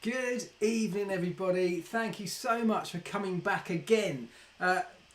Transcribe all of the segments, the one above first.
Good evening, everybody. Thank you so much for coming back again.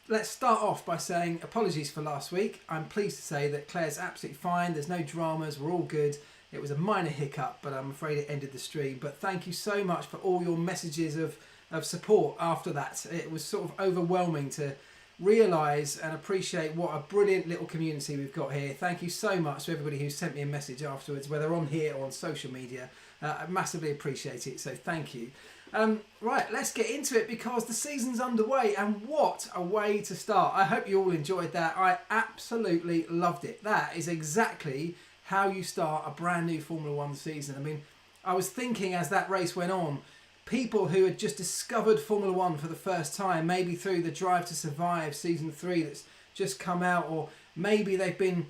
Let's start off by saying apologies for last week. I'm pleased to say that Claire's absolutely fine. There's no dramas. We're all good. It was a minor hiccup, but I'm afraid it ended the stream. But thank you so much for all your messages of support after that. It was sort of overwhelming to realise and appreciate what a brilliant little community we've got here. Thank you so much to everybody who sent me a message afterwards, whether on here or on social media. I massively appreciate it, so thank you. Right, let's get into it because the season's underway, and what a way to start. I hope you all enjoyed that. I absolutely loved it. That is exactly how you start a brand new Formula One season. I mean, I was thinking as that race went on, people who had just discovered Formula One for the first time, maybe through the Drive to Survive Season 3 that's just come out, or maybe they've been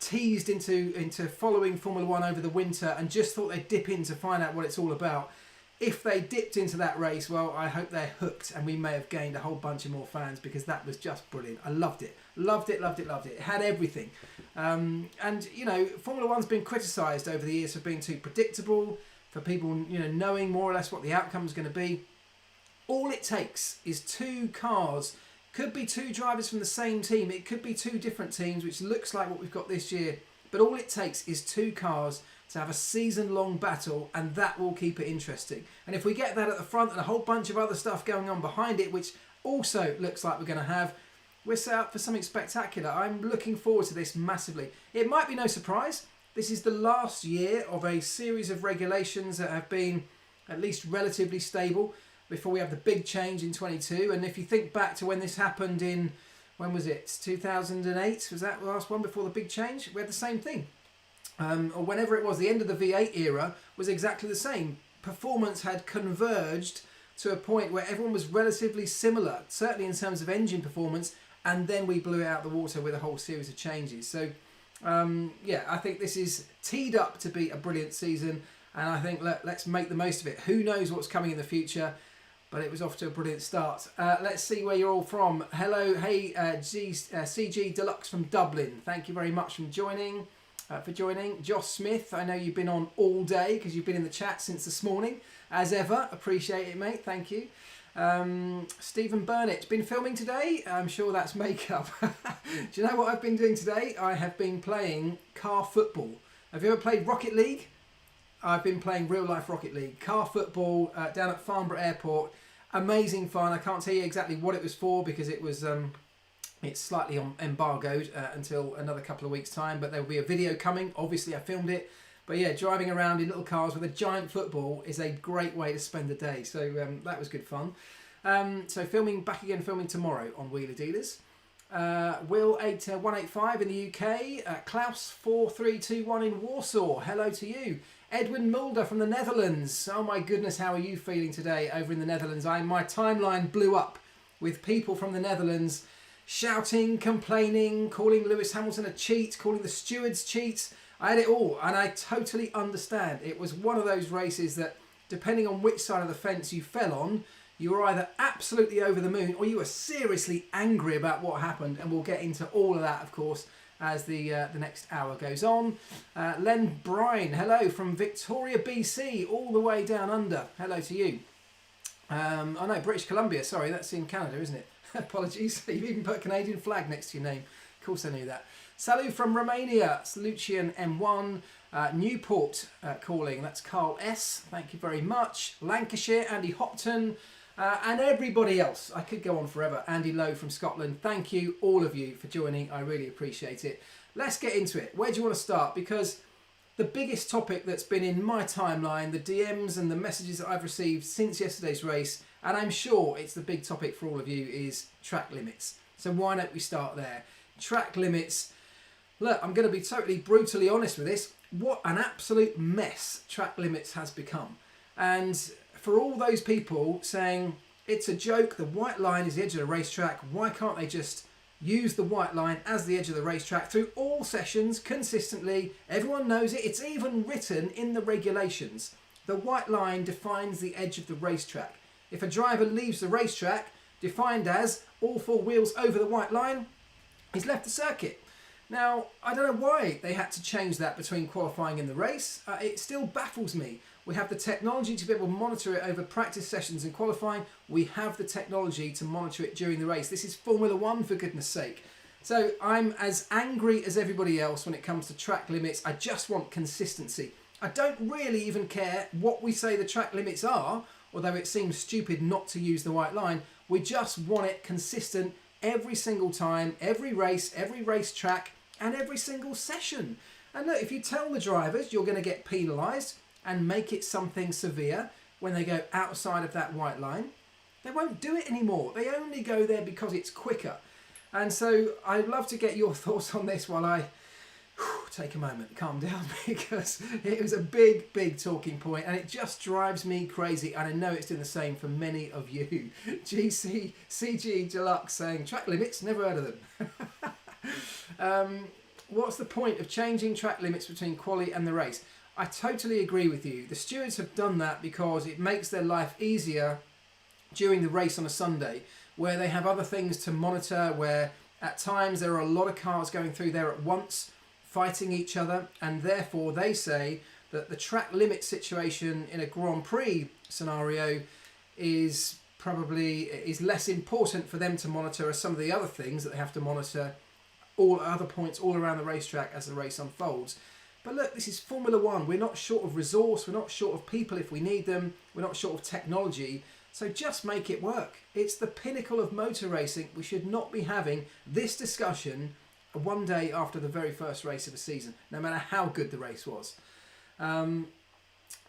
teased into following Formula One over the winter and just thought they'd dip in to find out what it's all about. If they dipped into that race, well, I hope they're hooked and we may have gained a whole bunch of more fans because that was just brilliant. I loved it. Loved it, loved it, loved it. It had everything. And, you know, Formula One's been criticised over the years for being too predictable, for people, you know, knowing more or less what the outcome is going to be. All it takes is two cars. Could be two drivers from the same team. It could be two different teams, which looks like what we've got this year. But all it takes is two cars to have a season-long battle, and that will keep it interesting. And if we get that at the front and a whole bunch of other stuff going on behind it, which also looks like we're going to have, we're set up for something spectacular. I'm looking forward to this massively. It might be no surprise. This is the last year of a series of regulations that have been at least relatively stable before we have the big change in 22. And if you think back to when this happened in, when was it, 2008? Was that the last one before the big change? We had the same thing. Or whenever it was, the end of the V8 era was exactly the same. Performance had converged to a point where everyone was relatively similar, certainly in terms of engine performance, and then we blew it out the water with a whole series of changes. So, yeah, I think this is teed up to be a brilliant season, and I think let's make the most of it. Who knows what's coming in the future? But it was off to a brilliant start. Let's see where you're all from. Hello, hey, CG Deluxe from Dublin. Thank you very much for joining. Josh Smith, I know you've been on all day because you've been in the chat since this morning. As ever, appreciate it, mate. Thank you. Stephen Burnett, been filming today? I'm sure that's makeup. Do you know what I've been doing today? I have been playing car football. Have you ever played Rocket League? I've been playing real life Rocket League. Car football down at Farnborough Airport. Amazing fun. I can't tell you exactly what it was for because it was it's slightly embargoed until another couple of weeks' time. But there will be a video coming. Obviously, I filmed it. But yeah, driving around in little cars with a giant football is a great way to spend the day. So that was good fun. So filming tomorrow on Wheeler Dealers. Will 8185 in the UK. Klaus 4321 in Warsaw. Hello to you. Edwin Mulder from the Netherlands. Oh my goodness, how are you feeling today over in the Netherlands? My timeline blew up with people from the Netherlands shouting, complaining, calling Lewis Hamilton a cheat, calling the stewards cheats. I had it all, and I totally understand. It was one of those races that, depending on which side of the fence you fell on, you were either absolutely over the moon or you were seriously angry about what happened, and we'll get into all of that, of course, as the next hour goes on. Len Bryan, hello from Victoria, BC, all the way down under. Hello to you. Oh no, British Columbia, sorry, that's in Canada, isn't it? Apologies, you've even put a Canadian flag next to your name. Of course I knew that. Salut from Romania, Lucian M1, Newport calling, that's Carl S, thank you very much. Lancashire, Andy Hopton, and everybody else. I could go on forever. Andy Lowe from Scotland, thank you, all of you, for joining. I really appreciate it. Let's get into it. Where do you want to start? Because the biggest topic that's been in my timeline, the DMs and the messages that I've received since yesterday's race, and I'm sure it's the big topic for all of you, is track limits. So why don't we start there? Track limits. Look, I'm going to be totally brutally honest with this. What an absolute mess track limits has become. And for all those people saying, it's a joke, the white line is the edge of the racetrack, why can't they just use the white line as the edge of the racetrack through all sessions consistently? Everyone knows it. It's even written in the regulations. The white line defines the edge of the racetrack. If a driver leaves the racetrack, defined as all four wheels over the white line, he's left the circuit. Now, I don't know why they had to change that between qualifying and the race. It still baffles me. We have the technology to be able to monitor it over practice sessions and qualifying. We have the technology to monitor it during the race. This is Formula One, for goodness sake. So I'm as angry as everybody else when it comes to track limits. I just want consistency. I don't really even care what we say the track limits are, although it seems stupid not to use the white line. We just want it consistent every single time, every race track, and every single session. And look, if you tell the drivers you're going to get penalised and make it something severe when they go outside of that white line, they won't do it anymore. They only go there because it's quicker. And so I'd love to get your thoughts on this while I take a moment to calm down, because it was a big talking point and it just drives me crazy, and I know it's doing the same for many of you. CG Deluxe saying track limits, never heard of them. What's the point of changing track limits between quali and the race? I totally agree with you. The stewards have done that because it makes their life easier during the race on a Sunday, where they have other things to monitor, where at times there are a lot of cars going through there at once, fighting each other, and therefore they say that the track limit situation in a Grand Prix scenario is less important for them to monitor as some of the other things that they have to monitor, all other points all around the racetrack as the race unfolds. But look, this is Formula One. We're not short of resource, we're not short of people if we need them, we're not short of technology, so just make it work. It's the pinnacle of motor racing. We should not be having this discussion one day after the very first race of the season, no matter how good the race was.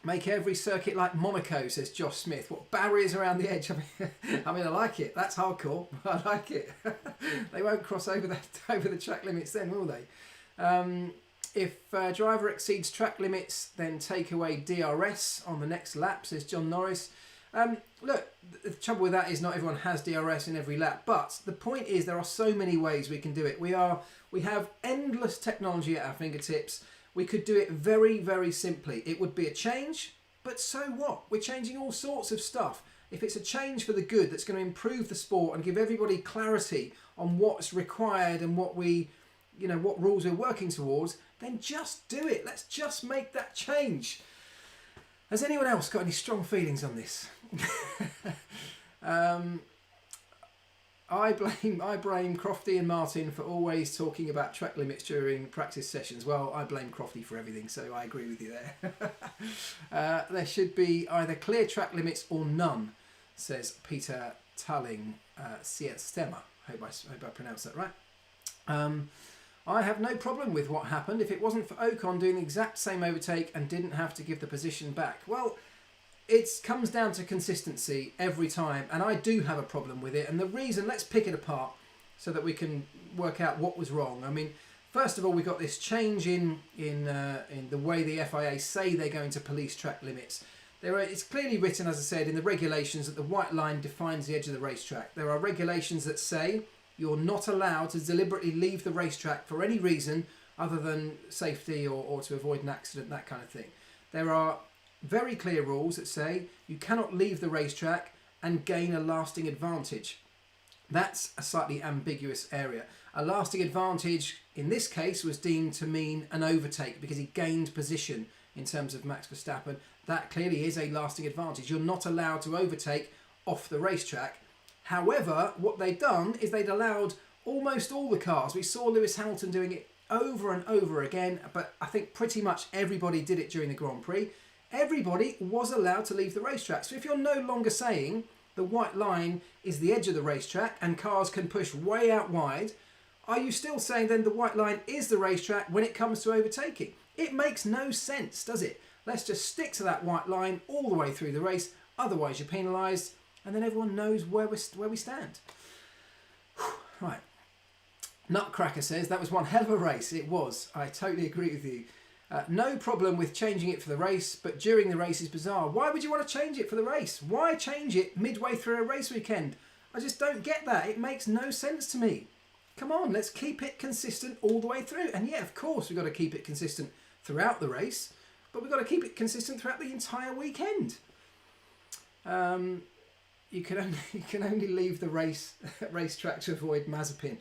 Make every circuit like Monaco, says Josh Smith. What, barriers around the edge? I mean, I like it. That's hardcore. I like it. They won't cross over the track limits then, will they? If a driver exceeds track limits, then take away DRS on the next lap, says John Norris. Look, the trouble with that is not everyone has DRS in every lap, but the point is there are so many ways we can do it. We have endless technology at our fingertips. We could do it very simply. It would be a change, but so what? We're changing all sorts of stuff. If it's a change for the good that's going to improve the sport and give everybody clarity on what's required and what rules we're working towards, then just do it. Let's just make that change. Has anyone else got any strong feelings on this? I blame Crofty and Martin for always talking about track limits during practice sessions. Well, I blame Crofty for everything, so I agree with you there. There should be either clear track limits or none, says Peter Tulling Siestema. I hope I pronounced that right. I have no problem with what happened if it wasn't for Ocon doing the exact same overtake and didn't have to give the position back. Well, it comes down to consistency every time, and I do have a problem with it. And the reason, let's pick it apart so that we can work out what was wrong. I mean, first of all, we got this change in the way the FIA say they're going to police track limits. It's clearly written, as I said, in the regulations that the white line defines the edge of the racetrack. There are regulations that say you're not allowed to deliberately leave the racetrack for any reason other than safety or to avoid an accident, that kind of thing. There are very clear rules that say you cannot leave the racetrack and gain a lasting advantage. That's a slightly ambiguous area. A lasting advantage in this case was deemed to mean an overtake because he gained position in terms of Max Verstappen. That clearly is a lasting advantage. You're not allowed to overtake off the racetrack. However, what they'd done is they'd allowed almost all the cars. We saw Lewis Hamilton doing it over and over again, but I think pretty much everybody did it during the Grand Prix. Everybody was allowed to leave the racetrack. So if you're no longer saying the white line is the edge of the racetrack and cars can push way out wide, are you still saying then the white line is the racetrack when it comes to overtaking? It makes no sense, does it? Let's just stick to that white line all the way through the race, otherwise you're penalised, and then everyone knows where we stand. Right. Nutcracker says, that was one hell of a race. It was. I totally agree with you. No problem with changing it for the race, but during the race is bizarre. Why would you want to change it for the race? Why change it midway through a race weekend? I just don't get that. It makes no sense to me. Come on, let's keep it consistent all the way through. And yeah, of course, we've got to keep it consistent throughout the race, but we've got to keep it consistent throughout the entire weekend. You can only leave the racetrack to avoid Mazepin.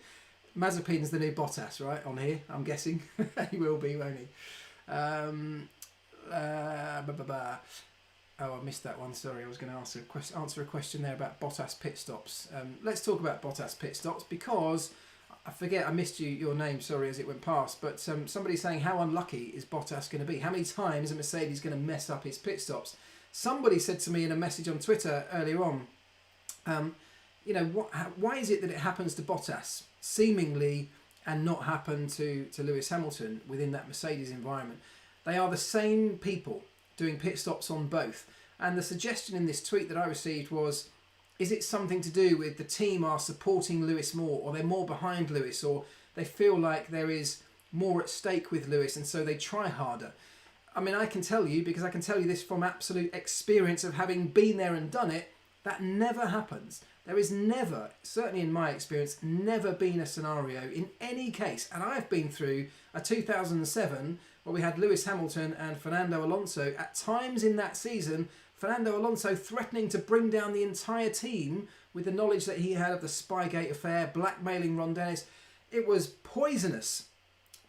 Mazepin's the new Bottas, right, on here, I'm guessing. He will be, won't he? Oh, I missed that one. Sorry, I was going to answer a question there about Bottas pit stops. Let's talk about Bottas pit stops because I forget I missed your name. Sorry, as it went past. But somebody's saying how unlucky is Bottas going to be? How many times is Mercedes going to mess up his pit stops? Somebody said to me in a message on Twitter earlier on, why is it that it happens to Bottas seemingly and not happen to Lewis Hamilton within that Mercedes environment? They are the same people doing pit stops on both. And the suggestion in this tweet that I received was, is it something to do with the team are supporting Lewis more, or they're more behind Lewis, or they feel like there is more at stake with Lewis and so they try harder? I mean, I can tell you, because I can tell you this from absolute experience of having been there and done it, that never happens. There is never, certainly in my experience, never been a scenario in any case, and I've been through a 2007 where we had Lewis Hamilton and Fernando Alonso. At times in that season, Fernando Alonso threatening to bring down the entire team with the knowledge that he had of the Spygate affair, blackmailing Ron Dennis. It was poisonous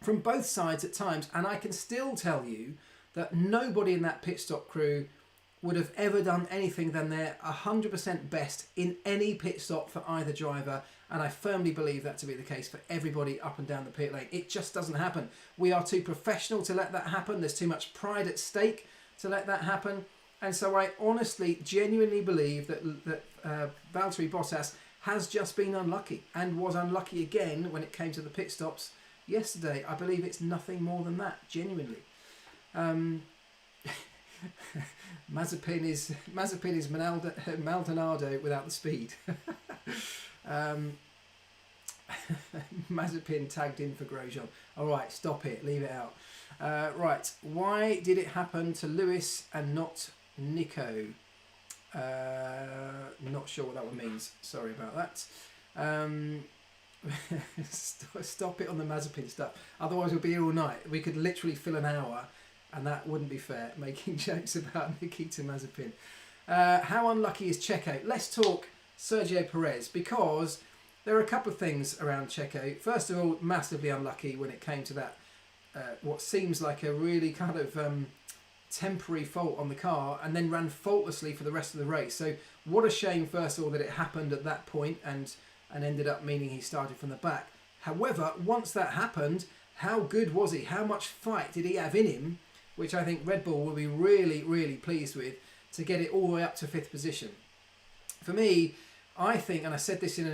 from both sides at times, and I can still tell you that nobody in that pit stop crew would have ever done anything than their 100% best in any pit stop for either driver, and I firmly believe that to be the case for everybody up and down the pit lane. It just doesn't happen. We are too professional to let that happen. There's too much pride at stake to let that happen, and so I honestly, genuinely believe that Valtteri Bottas has just been unlucky and was unlucky again when it came to the pit stops yesterday. I believe it's nothing more than that, genuinely. Mazepin is Maldonado without the speed. Mazepin tagged in for Grosjean. All right, stop it, leave it out. Right, why did it happen to Lewis and not Nico? Not sure what that one means. Sorry about that. Stop it on the Mazepin stuff. Otherwise we'll be here all night. We could literally fill an hour, and that wouldn't be fair, making jokes about Nikita Mazepin. How unlucky is Checo? Let's talk Sergio Perez, because there are a couple of things around Checo. First of all, massively unlucky when it came to that, what seems like a really kind of temporary fault on the car, and then ran faultlessly for the rest of the race. So what a shame, first of all, that it happened at that point and ended up meaning he started from the back. However, once that happened, how good was he? How much fight did he have in him? Which I think Red Bull will be really, really pleased with, to get it all the way up to 5th position. For me, I think, and I said this in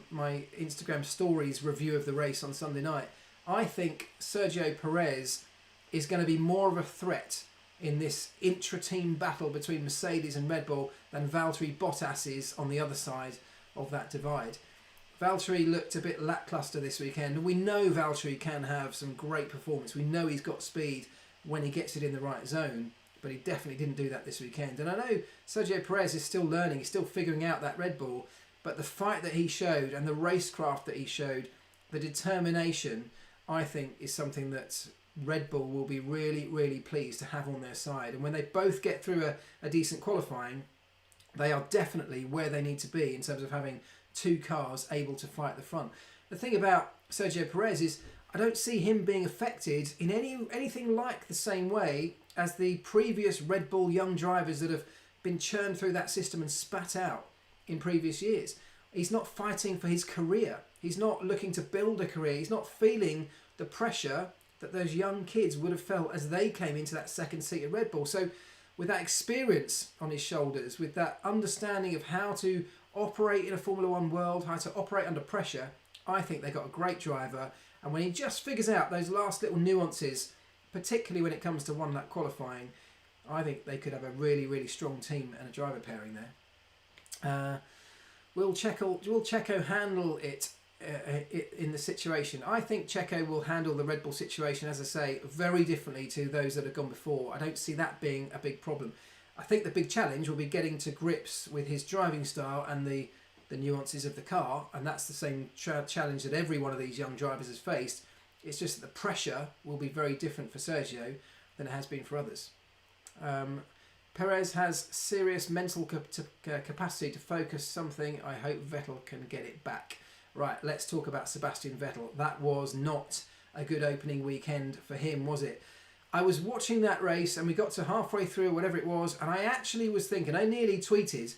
my Instagram stories review of the race on Sunday night, I think Sergio Perez is going to be more of a threat in this intra-team battle between Mercedes and Red Bull than Valtteri Bottas is on the other side of that divide. Valtteri looked a bit lacklustre this weekend. We know Valtteri can have some great performance. We know he's got speed when he gets it in the right zone, but he definitely didn't do that this weekend. And I know Sergio Perez is still learning, he's still figuring out that Red Bull, but the fight that he showed and the racecraft that he showed, the determination, I think is something that Red Bull will be really, really pleased to have on their side. And when they both get through a decent qualifying, they are definitely where they need to be in terms of having two cars able to fight at the front. The thing about Sergio Perez is I don't see him being affected in anything like the same way as the previous Red Bull young drivers that have been churned through that system and spat out in previous years. He's not fighting for his career. He's not looking to build a career. He's not feeling the pressure that those young kids would have felt as they came into that second seat at Red Bull. So with that experience on his shoulders, with that understanding of how to operate in a Formula One world, how to operate under pressure, I think they got a great driver. And when he just figures out those last little nuances, particularly when it comes to one lap qualifying, I think they could have a really, really strong team and a driver pairing there. Will Checo handle it in the situation? I think Checo will handle the Red Bull situation, as I say, very differently to those that have gone before. I don't see that being a big problem. I think the big challenge will be getting to grips with his driving style and the nuances of the car, and that's the same challenge that every one of these young drivers has faced. It's just that the pressure will be very different for Sergio than it has been for others. Perez has serious mental capacity to focus something. I hope Vettel can get it back. Right, let's talk about Sebastian Vettel. That was not a good opening weekend for him, was it? I was watching that race and we got to halfway through, whatever it was, and I actually was thinking, I nearly tweeted,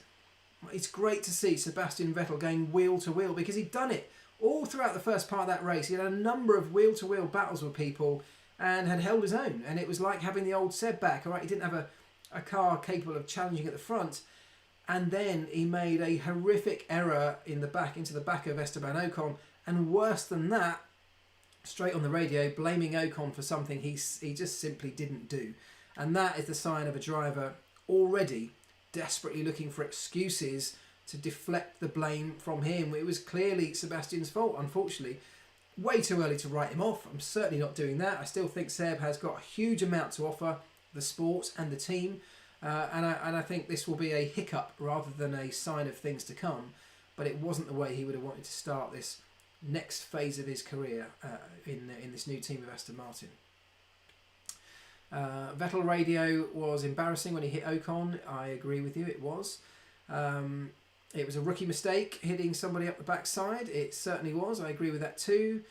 it's great to see Sebastian Vettel going wheel to wheel, because he'd done it all throughout the first part of that race. He had a number of wheel to wheel battles with people and had held his own, and it was like having the old Seb back. All right, he didn't have a car capable of challenging at the front, and then he made a horrific error into the back of Esteban Ocon, and worse than that, straight on the radio, blaming Ocon for something he just simply didn't do. And that is the sign of a driver already desperately looking for excuses to deflect the blame from him. It was clearly Sebastian's fault, unfortunately. Way too early to write him off. I'm certainly not doing that. I still think Seb has got a huge amount to offer the sport and the team. And I think this will be a hiccup rather than a sign of things to come. But it wasn't the way he would have wanted to start this next phase of his career in this new team of Aston Martin. Vettel radio was embarrassing when he hit Ocon. I agree with you, it was. It was a rookie mistake hitting somebody up the backside. It certainly was. I agree with that too.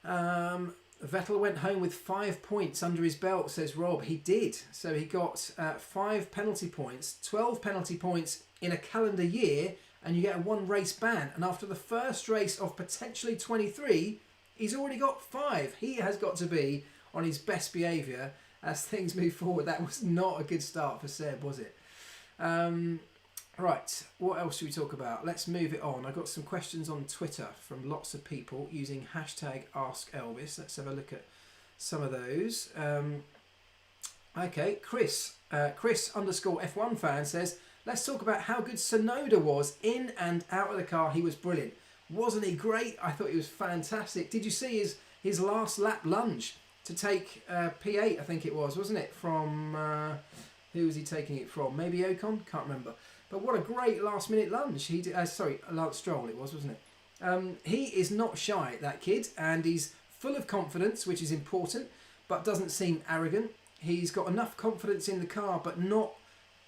Vettel went home with 5 points under his belt, says Rob. He did. So he got 5 penalty points, 12 penalty points in a calendar year, and you get a 1 race ban. And after the first race of potentially 23, he's already got 5. He has got to be on his best behaviour as things move forward. That was not a good start for Seb, was it? Right, what else should we talk about? Let's move it on. I got some questions on Twitter from lots of people using hashtag AskElvis. Let's have a look at some of those. Okay, Chris underscore F1 fan says, let's talk about how good Tsunoda was in and out of the car. He was brilliant. Wasn't he great? I thought he was fantastic. Did you see his last lap lunge to take P8, I think it was, wasn't it? From, who was he taking it from? Maybe Ocon? Can't remember. But what a great last minute lunge. He did, sorry, Lance Stroll it was, wasn't it? He is not shy, that kid, and he's full of confidence, which is important, but doesn't seem arrogant. He's got enough confidence in the car, but not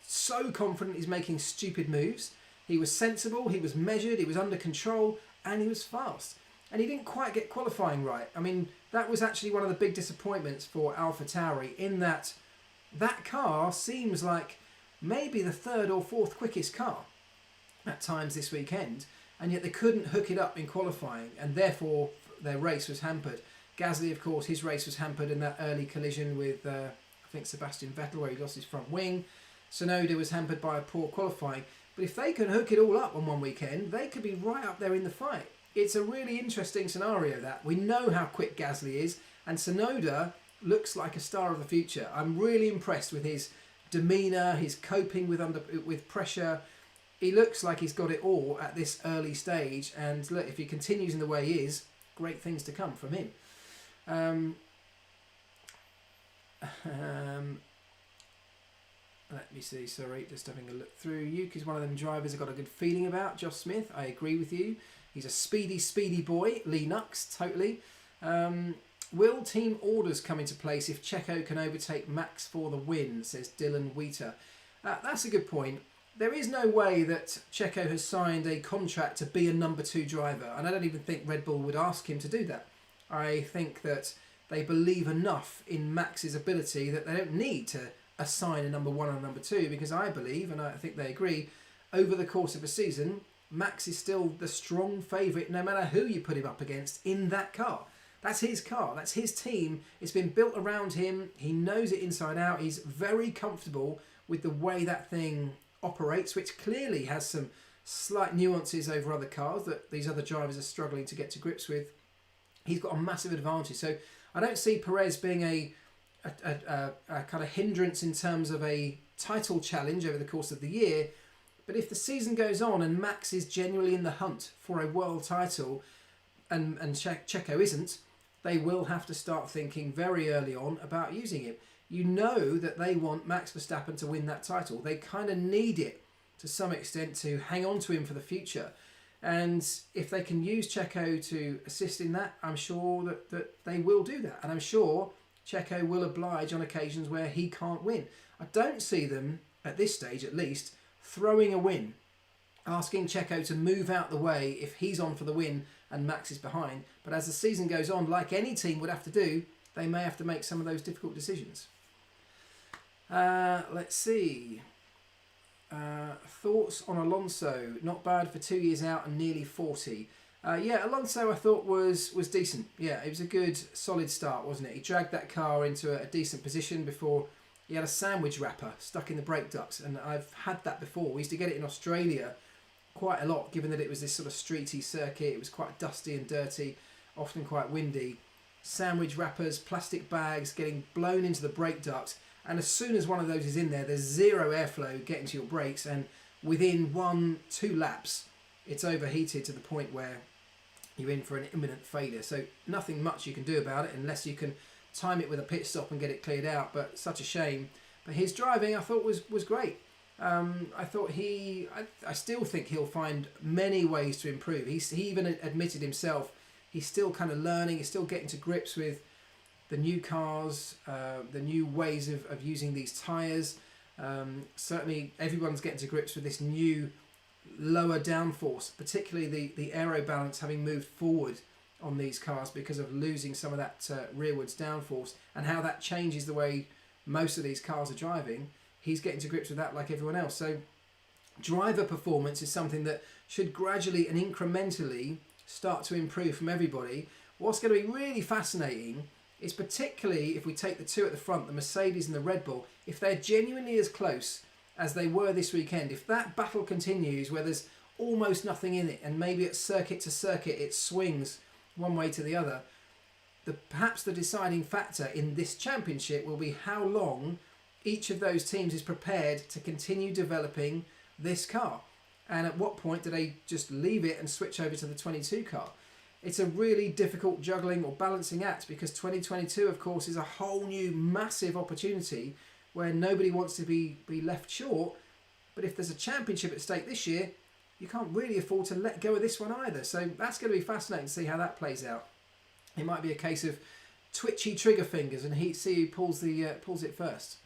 so confident he's making stupid moves. He was sensible, he was measured, he was under control, and he was fast. And he didn't quite get qualifying right. I mean, that was actually one of the big disappointments for AlphaTauri, in that car seems like maybe the 3rd or 4th quickest car at times this weekend, and yet they couldn't hook it up in qualifying, and therefore their race was hampered. Gasly, of course, his race was hampered in that early collision with, I think, Sebastian Vettel, where he lost his front wing. Tsunoda was hampered by a poor qualifying. But if they can hook it all up on one weekend, they could be right up there in the fight. It's a really interesting scenario that. We know how quick Gasly is, and Tsunoda looks like a star of the future. I'm really impressed with his demeanour, his coping with pressure. He looks like he's got it all at this early stage, and look, if he continues in the way he is, great things to come from him. Let me see, sorry, just having a look through. Yuki's one of them drivers I've got a good feeling about. Josh Smith, I agree with you. He's a speedy boy. Lee Nux, totally. Will team orders come into place if Checo can overtake Max for the win, says Dylan Wheater. That's a good point. There is no way that Checo has signed a contract to be a number 2 driver, and I don't even think Red Bull would ask him to do that. I think that they believe enough in Max's ability that they don't need to assign a number 1 and a number 2, because I believe, and I think they agree, over the course of a season, Max is still the strong favourite no matter who you put him up against in that car. That's his car, that's his team, it's been built around him, he knows it inside out, he's very comfortable with the way that thing operates, which clearly has some slight nuances over other cars that these other drivers are struggling to get to grips with. He's got a massive advantage, so I don't see Perez being a kind of hindrance in terms of a title challenge over the course of the year. But if the season goes on and Max is genuinely in the hunt for a world title and Checo isn't, they will have to start thinking very early on about using him. You know that they want Max Verstappen to win that title. They kind of need it to some extent to hang on to him for the future. And if they can use Checo to assist in that, I'm sure that they will do that. And I'm sure Checo will oblige on occasions where he can't win. I don't see them, at this stage at least, throwing a win, asking Checo to move out the way if he's on for the win and Max is behind. But as the season goes on, like any team would have to do, they may have to make some of those difficult decisions. Let's see. Thoughts on Alonso? Not bad for 2 years out and nearly 40. Yeah, Alonso I thought was decent. Yeah, it was a good, solid start, wasn't it? He dragged that car into a decent position before he had a sandwich wrapper stuck in the brake ducts. And I've had that before. We used to get it in Australia quite a lot, given that it was this sort of streety circuit. It was quite dusty and dirty, often quite windy. Sandwich wrappers, plastic bags getting blown into the brake duct. And as soon as one of those is in there, there's zero airflow getting to your brakes. And within 1-2 laps, it's overheated to the point where you're in for an imminent failure. So nothing much you can do about it unless you can time it with a pit stop and get it cleared out. But such a shame. But his driving I thought was great. I thought I still think he'll find many ways to improve. He even admitted himself he's still kind of learning. He's still getting to grips with the new cars, the new ways of using these tyres. Certainly everyone's getting to grips with this new lower downforce, particularly the aero balance having moved forward on these cars because of losing some of that rearwards downforce, and how that changes the way most of these cars are driving. He's getting to grips with that like everyone else. So driver performance is something that should gradually and incrementally start to improve from everybody. What's going to be really fascinating is, particularly if we take the two at the front, the Mercedes and the Red Bull, if they're genuinely as close as they were this weekend, if that battle continues where there's almost nothing in it and maybe at circuit to circuit it swings one way to the other, perhaps the deciding factor in this championship will be how long each of those teams is prepared to continue developing this car, and at what point do they just leave it and switch over to the 22 car. It's a really difficult juggling or balancing act, because 2022 of course is a whole new massive opportunity where nobody wants to be left short. But if there's a championship at stake this year, you can't really afford to let go of this one either. So that's going to be fascinating to see how that plays out. It might be a case of twitchy trigger fingers and see who pulls it first.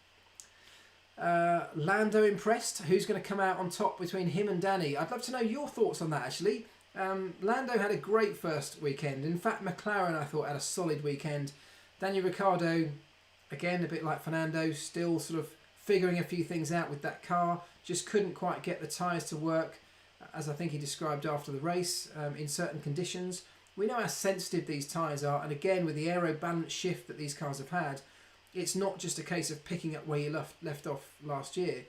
Lando impressed. Who's going to come out on top between him and Danny? I'd love to know your thoughts on that, actually. Lando had a great first weekend. In fact, McLaren I thought had a solid weekend. Daniel Ricciardo, again a bit like Fernando, still sort of figuring a few things out with that car. Just couldn't quite get the tyres to work, as I think he described after the race, in certain conditions. We know how sensitive these tyres are, and again with the aero balance shift that these cars have had, it's not just a case of picking up where you left off last year.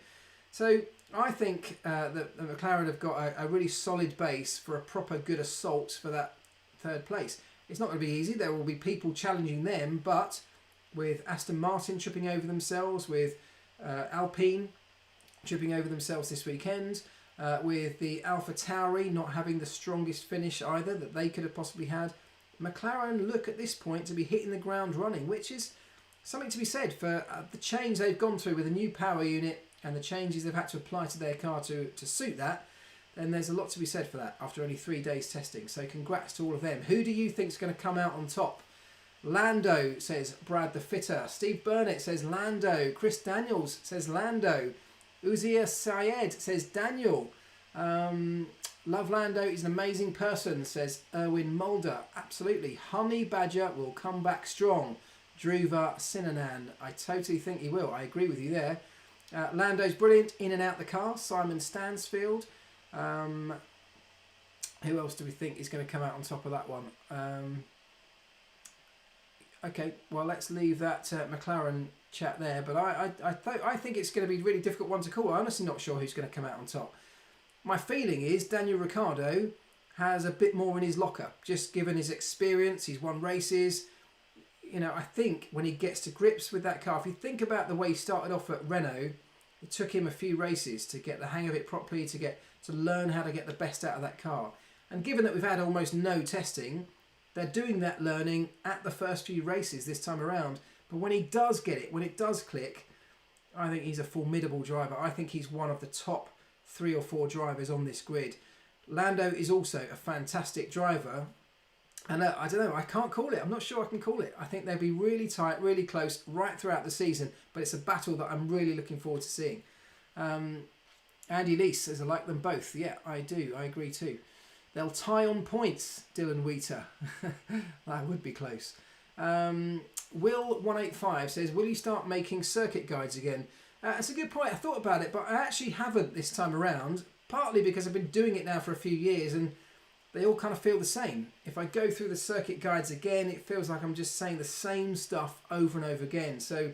So I think that McLaren have got a really solid base for a proper good assault for that third place. It's not going to be easy. There will be people challenging them, but with Aston Martin tripping over themselves, with Alpine tripping over themselves this weekend, with the AlphaTauri not having the strongest finish either that they could have possibly had, McLaren look at this point to be hitting the ground running, which is something to be said for the change they've gone through with a new power unit and the changes they've had to apply to their car to suit that. Then there's a lot to be said for that after only 3 days testing. So congrats to all of them. Who do you think is going to come out on top? Lando, says Brad the Fitter. Steve Burnett says Lando. Chris Daniels says Lando. Uzia Syed says Daniel. Love Lando, he's an amazing person, says Erwin Mulder. Absolutely. Honey Badger will come back strong. Dhruva Sinanan. I totally think he will. I agree with you there. Lando's brilliant in and out the car. Simon Stansfield. Who else do we think is going to come out on top of that one? Okay, well let's leave that McLaren chat there. But I think it's going to be a really difficult one to call. I'm honestly not sure who's going to come out on top. My feeling is Daniel Ricciardo has a bit more in his locker, just given his experience. He's won races. You know, I think when he gets to grips with that car, if you think about the way he started off at Renault, it took him a few races to get the hang of it properly, to learn how to get the best out of that car. And given that we've had almost no testing, they're doing that learning at the first few races this time around. But when he does get it, when it does click, I think he's a formidable driver. I think he's one of the top 3 or 4 drivers on this grid. Lando is also a fantastic driver. And I don't know, I can't call it. I'm not sure I can call it. I think they'll be really tight, really close right throughout the season. But it's a battle that I'm really looking forward to seeing. Andy Leese says, I like them both. Yeah, I do. I agree too. They'll tie on points, Dylan Wheater. That would be close. Will185 says, will you start making circuit guides again? That's a good point. I thought about it, but I actually haven't this time around, partly because I've been doing it now for a few years and they all kind of feel the same. If I go through the circuit guides again, it feels like I'm just saying the same stuff over and over again. So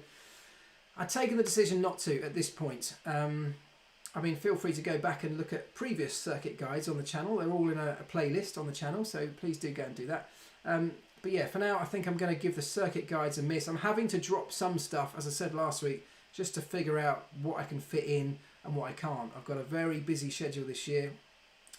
I've taken the decision not to at this point. Feel free to go back and look at previous circuit guides on the channel. They're all in a playlist on the channel, so please do go and do that. But yeah, for now, I think I'm going to give the circuit guides a miss. I'm having to drop some stuff, as I said last week, just to figure out what I can fit in and what I can't. I've got a very busy schedule this year.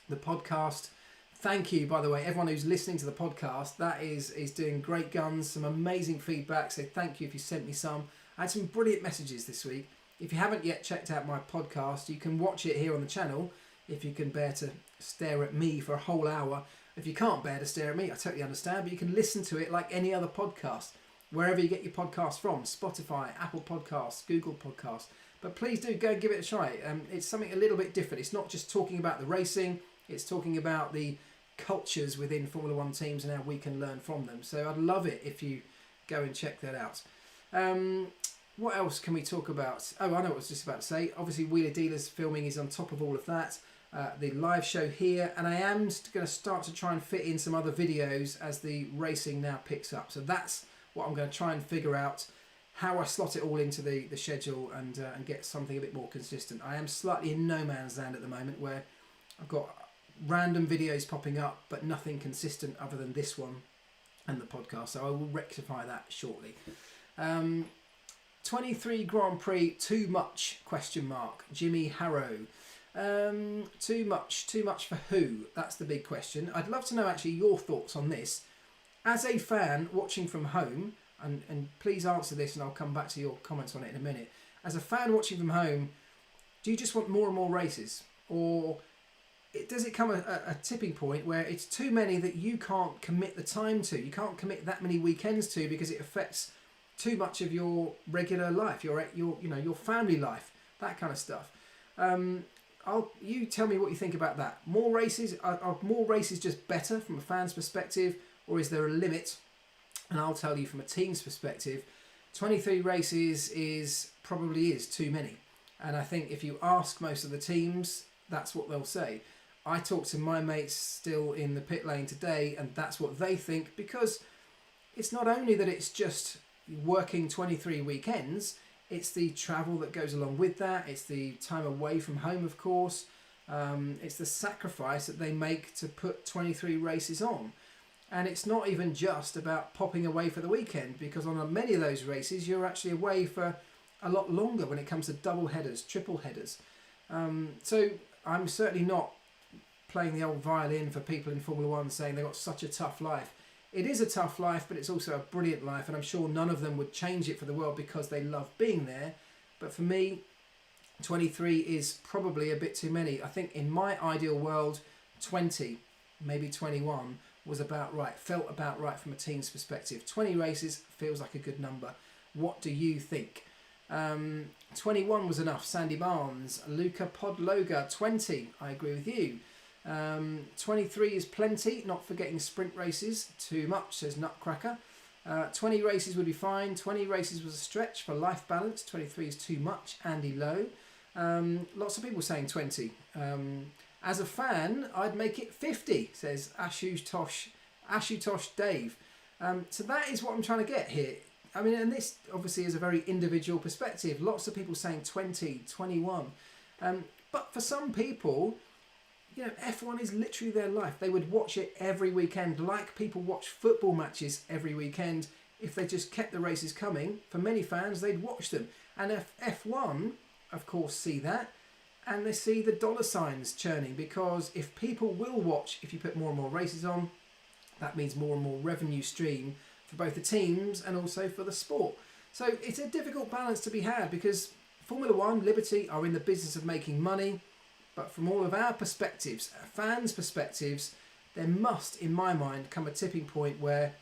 The podcast, thank you, by the way, everyone who's listening to the podcast. That is doing great guns, some amazing feedback, so thank you if you sent me some. I had some brilliant messages this week. If you haven't yet checked out my podcast, you can watch it here on the channel if you can bear to stare at me for a whole hour. If you can't bear to stare at me, I totally understand, but you can listen to it like any other podcast, wherever you get your podcast from, Spotify, Apple Podcasts, Google Podcasts. But please do go and give it a try. It's something a little bit different. It's not just talking about the racing, it's talking about the cultures within Formula One teams and how we can learn from them. So I'd love it if you go and check that out. What else can we talk about? Oh, I know what I was just about to say. Obviously, Wheeler Dealers filming is on top of all of that. The live show here, and I am going to start to try and fit in some other videos as the racing now picks up. So that's what I'm going to try and figure out, how I slot it all into the schedule and get something a bit more consistent. I am slightly in no man's land at the moment, where I've got random videos popping up, but nothing consistent other than this one and the podcast. So I will rectify that shortly. 23 Grand Prix, too much? ? Jimmy Harrow. Too much for who? That's the big question. I'd love to know actually your thoughts on this. As a fan watching from home, and please answer this and I'll come back to your comments on it in a minute. As a fan watching from home, do you just want more and more races? Or does it come a tipping point where it's too many that you can't commit the time to? You can't commit that many weekends to because it affects too much of your regular life, your family life, that kind of stuff. You tell me what you think about that. More races, are more races just better from a fan's perspective, or is there a limit? And I'll tell you from a team's perspective, 23 races is too many. And I think if you ask most of the teams, that's what they'll say. I talked to my mates still in the pit lane today, and that's what they think, because it's not only that it's just working 23 weekends, it's the travel that goes along with that, it's the time away from home, of course, it's the sacrifice that they make to put 23 races on. And it's not even just about popping away for the weekend, because on many of those races you're actually away for a lot longer when it comes to double headers, triple headers. So I'm certainly not playing the old violin for people in Formula One saying they've got such a tough life. It is a tough life, but it's also a brilliant life, and I'm sure none of them would change it for the world because they love being there. But for me, 23 is probably a bit too many. I think in my ideal world, 20, maybe 21 was about right, felt about right from a team's perspective. 20 races feels like a good number. What do you think? 21 was enough. Sandy Barnes, Luca Podloga, 20. I agree with you. 23 is plenty, not forgetting sprint races. Too much, says Nutcracker. 20 races would be fine. 20 races was a stretch for life balance. 23 is too much. Andy Lowe. Lots of people saying 20. As a fan, I'd make it 50, says Ashutosh Dave. So that is what I'm trying to get here. I mean, and this obviously is a very individual perspective. Lots of people saying 20, 21. But for some people, you know, F1 is literally their life. They would watch it every weekend, like people watch football matches every weekend. If they just kept the races coming, for many fans, they'd watch them. And if F1, of course, see that, and they see the dollar signs churning, because if people will watch, if you put more and more races on, that means more and more revenue stream for both the teams and also for the sport. So it's a difficult balance to be had, because Formula One, Liberty are in the business of making money, but from all of our perspectives, fans' perspectives, there must, in my mind, come a tipping point where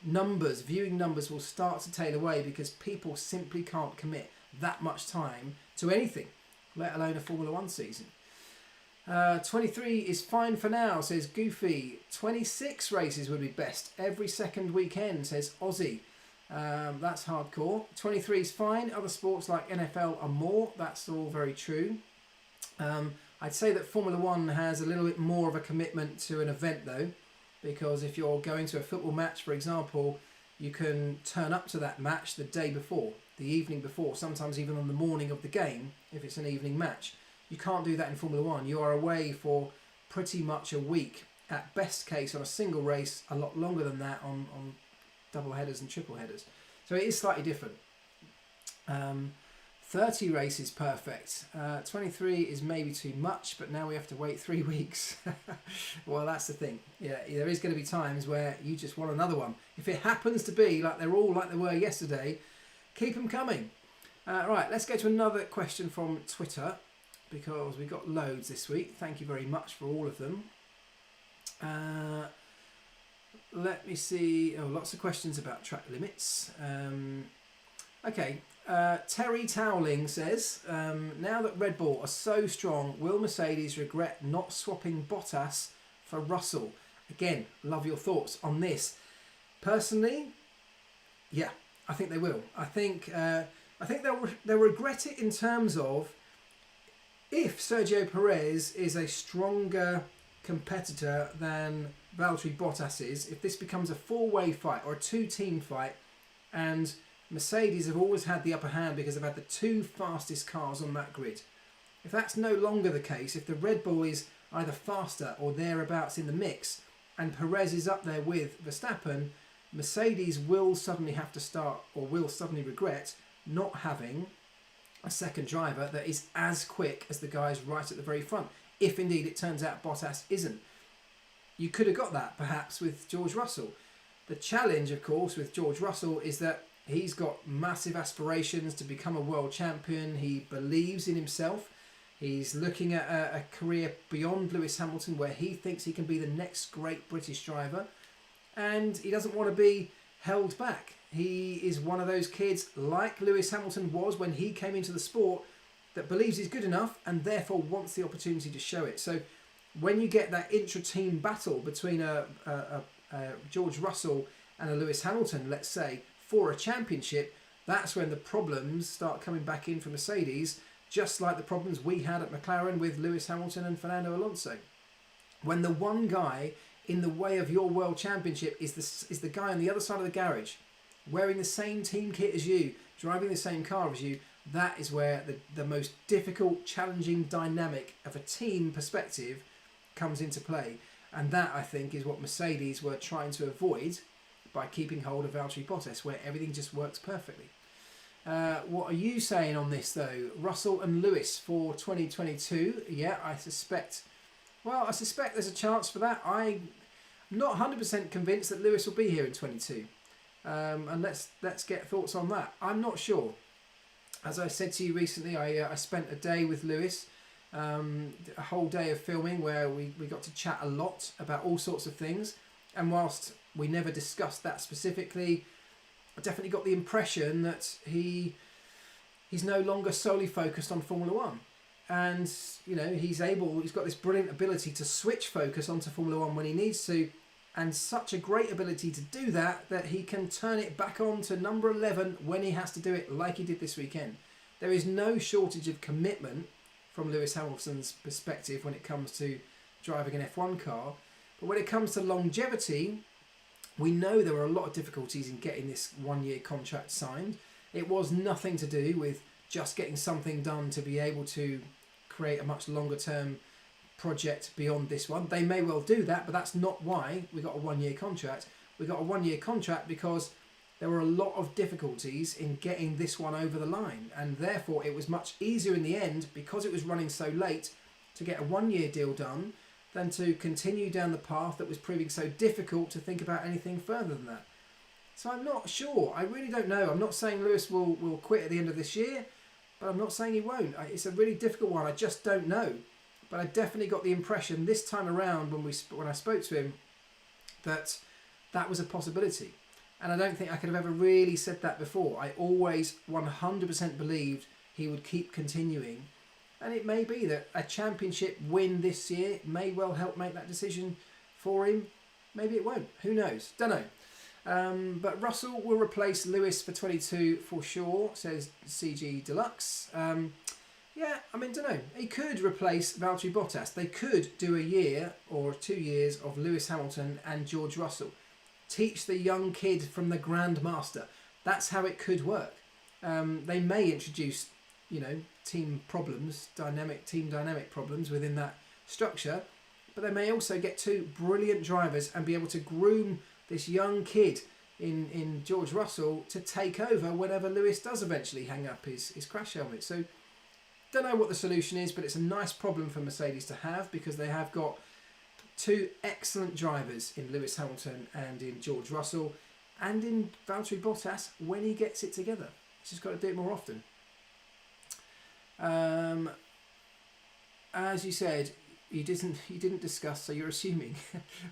viewing numbers will start to tail away, because people simply can't commit that much time to anything, let alone a Formula One season. 23 is fine for now, says Goofy. 26 races would be best every second weekend, says Aussie. That's hardcore. 23 is fine. Other sports like NFL are more. That's all very true. I'd say that Formula One has a little bit more of a commitment to an event though, because if you're going to a football match, for example, you can turn up to that match the day before, the evening before, sometimes even on the morning of the game if it's an evening match. You can't do that in Formula One. You are away for pretty much a week, at best case on a single race, a lot longer than that on double headers and triple headers. So it is slightly different. 30 races perfect. 23 is maybe too much, but now we have to wait 3 weeks. Well, that's the thing. Yeah, there is going to be times where you just want another one. If it happens to be like they're all like they were yesterday, keep them coming. Right, let's go to another question from Twitter, because we got loads this week. Thank you very much for all of them. Let me see. Oh, lots of questions about track limits. Okay. Terry Towling says, now that Red Bull are so strong, will Mercedes regret not swapping Bottas for Russell? Again, love your thoughts on this. Personally, yeah, I think they will. I think they'll regret it in terms of if Sergio Perez is a stronger competitor than Valtteri Bottas is, if this becomes a four-way fight or a two-team fight, and Mercedes have always had the upper hand because they've had the two fastest cars on that grid. If that's no longer the case, if the Red Bull is either faster or thereabouts in the mix, and Perez is up there with Verstappen, Mercedes will suddenly have to start, or will suddenly regret, not having a second driver that is as quick as the guys right at the very front, if indeed it turns out Bottas isn't. You could have got that perhaps with George Russell. The challenge, of course, with George Russell is that he's got massive aspirations to become a world champion. He believes in himself. He's looking at a career beyond Lewis Hamilton where he thinks he can be the next great British driver. And he doesn't want to be held back. He is one of those kids, like Lewis Hamilton was when he came into the sport, that believes he's good enough and therefore wants the opportunity to show it. So when you get that intra-team battle between a George Russell and a Lewis Hamilton, let's say, for a championship, that's when the problems start coming back in for Mercedes, just like the problems we had at McLaren with Lewis Hamilton and Fernando Alonso. When the one guy in the way of your world championship is the guy on the other side of the garage, wearing the same team kit as you, driving the same car as you, that is where the most difficult, challenging dynamic of a team perspective comes into play. And that, I think, is what Mercedes were trying to avoid by keeping hold of Valtteri Bottas, where everything just works perfectly. What are you saying on this, though? Russell and Lewis for 2022? Yeah, I suspect there's a chance for that. I'm not 100% convinced that Lewis will be here in 22. And let's get thoughts on that. I'm not sure. As I said to you recently, I spent a day with Lewis, a whole day of filming where we got to chat a lot about all sorts of things. And whilst we never discussed that specifically, I definitely got the impression that he's no longer solely focused on Formula One. And, you know, he's got this brilliant ability to switch focus onto Formula One when he needs to, and such a great ability to do that he can turn it back on to number 11 when he has to do it, like he did this weekend. There is no shortage of commitment from Lewis Hamilton's perspective when it comes to driving an F1 car. But when it comes to longevity, we know there were a lot of difficulties in getting this one-year contract signed. It was nothing to do with just getting something done to be able to create a much longer-term project beyond this one. They may well do that, but that's not why we got a one-year contract. We got a one-year contract because there were a lot of difficulties in getting this one over the line, and therefore it was much easier in the end, because it was running so late, to get a one-year deal done than to continue down the path that was proving so difficult to think about anything further than that. So I'm not sure. I really don't know. I'm not saying Lewis will quit at the end of this year, but I'm not saying he won't. It's a really difficult one. I just don't know. But I definitely got the impression this time around when I spoke to him that was a possibility. And I don't think I could have ever really said that before. I always 100% believed he would keep continuing. And it may be that a championship win this year may well help make that decision for him. Maybe it won't. Who knows? Don't know. But Russell will replace Lewis for 22 for sure, says CG Deluxe. Yeah, I mean, don't know. He could replace Valtteri Bottas. They could do a year or 2 years of Lewis Hamilton and George Russell. Teach the young kid from the Grandmaster. That's how it could work. They may introduce, team problems, team dynamic problems within that structure, but they may also get 2 brilliant drivers and be able to groom this young kid in George Russell to take over whenever Lewis does eventually hang up his crash helmet. So, don't know what the solution is, but it's a nice problem for Mercedes to have, because they have got 2 excellent drivers in Lewis Hamilton and in George Russell and in Valtteri Bottas when he gets it together. He's just got to do it more often. As you said, you didn't discuss, so you're assuming.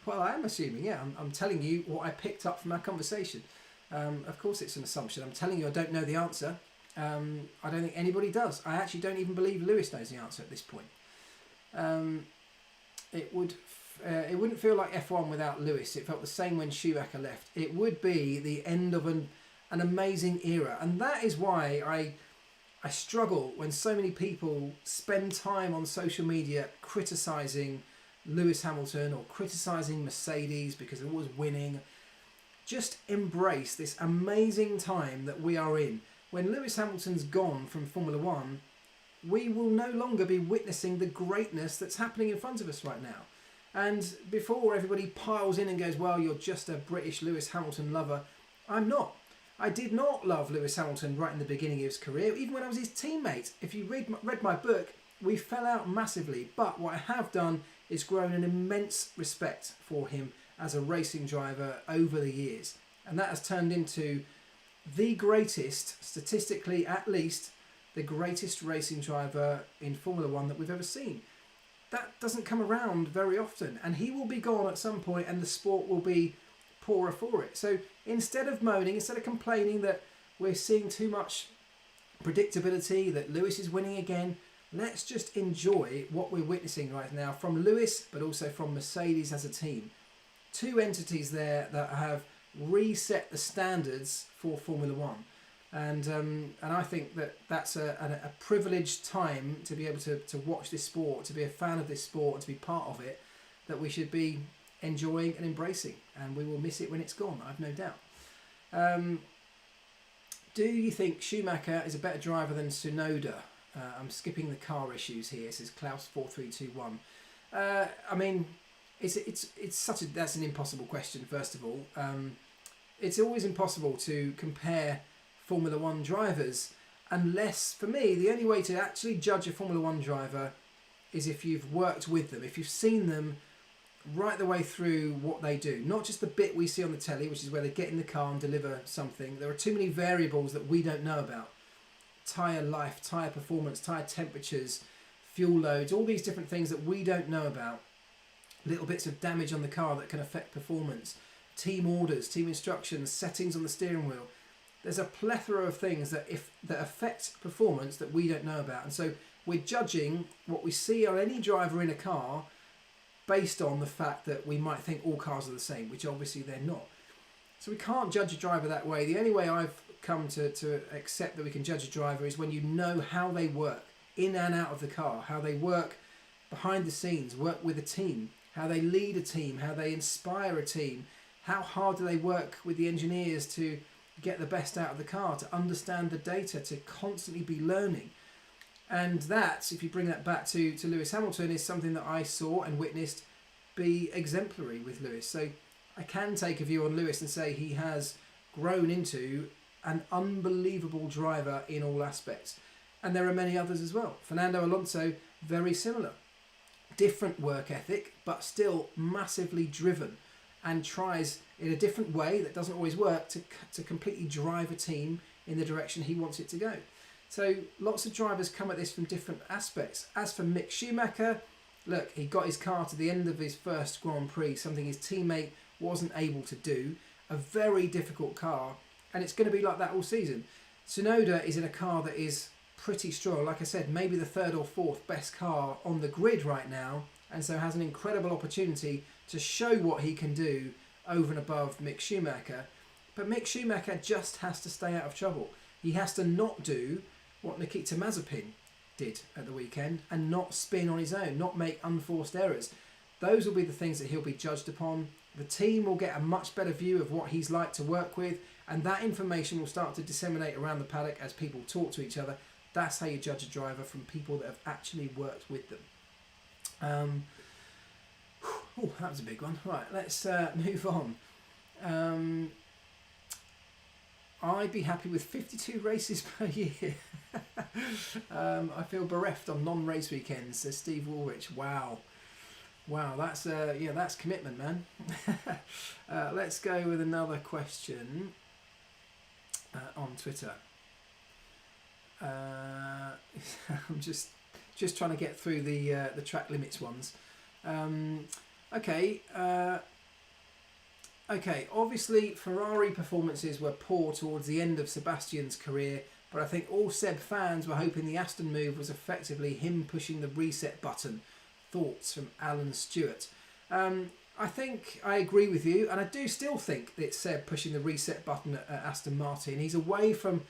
Well, I am assuming, yeah. I'm telling you what I picked up from our conversation. Of course it's an assumption. I'm telling you I don't know the answer. I don't think anybody does. I actually don't even believe Lewis knows the answer at this point. It wouldn't feel like F1 without Lewis. It felt the same when Schumacher left. It would be the end of an amazing era. And that is why I struggle when so many people spend time on social media criticising Lewis Hamilton or criticising Mercedes because they're always winning. Just embrace this amazing time that we are in. When Lewis Hamilton's gone from Formula One, we will no longer be witnessing the greatness that's happening in front of us right now. And before everybody piles in and goes, well, you're just a British Lewis Hamilton lover, I'm not. I did not love Lewis Hamilton right in the beginning of his career, even when I was his teammate. If you read my book, we fell out massively. But what I have done is grown an immense respect for him as a racing driver over the years. And that has turned into the greatest, statistically at least, the greatest racing driver in Formula One that we've ever seen. That doesn't come around very often. And he will be gone at some point and the sport will be poorer for it. So instead of moaning, instead of complaining that we're seeing too much predictability, that Lewis is winning again, let's just enjoy what we're witnessing right now from Lewis, but also from Mercedes as a team. 2 entities there that have reset the standards for Formula One. And I think that that's a privileged time to be able to watch this sport, to be a fan of this sport, and to be part of it, that we should be enjoying and embracing, and we will miss it when it's gone, I've no doubt. Do you think Schumacher is a better driver than Tsunoda? I'm skipping the car issues here, says Klaus4321. I mean, that's an impossible question, first of all. It's always impossible to compare Formula One drivers unless, for me, the only way to actually judge a Formula One driver is if you've worked with them, if you've seen them right the way through what they do. Not just the bit we see on the telly, which is where they get in the car and deliver something. There are too many variables that we don't know about. Tyre life, tyre performance, tyre temperatures, fuel loads, all these different things that we don't know about. Little bits of damage on the car that can affect performance. Team orders, team instructions, settings on the steering wheel. There's a plethora of things that affect performance that we don't know about. And so we're judging what we see on any driver in a car based on the fact that we might think all cars are the same, which obviously they're not. So we can't judge a driver that way. The only way I've come to accept that we can judge a driver is when you know how they work in and out of the car, how they work behind the scenes, work with a team, how they lead a team, how they inspire a team, how hard do they work with the engineers to get the best out of the car, to understand the data, to constantly be learning. And that, if you bring that back to Lewis Hamilton, is something that I saw and witnessed be exemplary with Lewis. So I can take a view on Lewis and say he has grown into an unbelievable driver in all aspects. And there are many others as well. Fernando Alonso, very similar. Different work ethic, but still massively driven, and tries in a different way that doesn't always work to completely drive a team in the direction he wants it to go. So lots of drivers come at this from different aspects. As for Mick Schumacher, look, he got his car to the end of his first Grand Prix, something his teammate wasn't able to do. A very difficult car, and it's going to be like that all season. Tsunoda is in a car that is pretty strong. Like I said, maybe the 3rd or 4th best car on the grid right now, and so has an incredible opportunity to show what he can do over and above Mick Schumacher. But Mick Schumacher just has to stay out of trouble. He has to not do what Nikita Mazepin did at the weekend and not spin on his own, not make unforced errors. Those will be the things that he'll be judged upon. The team will get a much better view of what he's like to work with, and that information will start to disseminate around the paddock as people talk to each other. That's how you judge a driver, from people that have actually worked with them. Oh, that was a big one. Right, let's move on. I'd be happy with 52 races per year. I feel bereft on non-race weekends, says Steve Woolrich. Wow, that's that's commitment, man. Let's go with another question on Twitter. I'm just trying to get through the track limits ones. Okay, obviously Ferrari performances were poor towards the end of Sebastian's career, but I think all Seb fans were hoping the Aston move was effectively him pushing the reset button. Thoughts from Alan Stewart. I think I agree with you, and I do still think that it's Seb pushing the reset button at Aston Martin. He's away from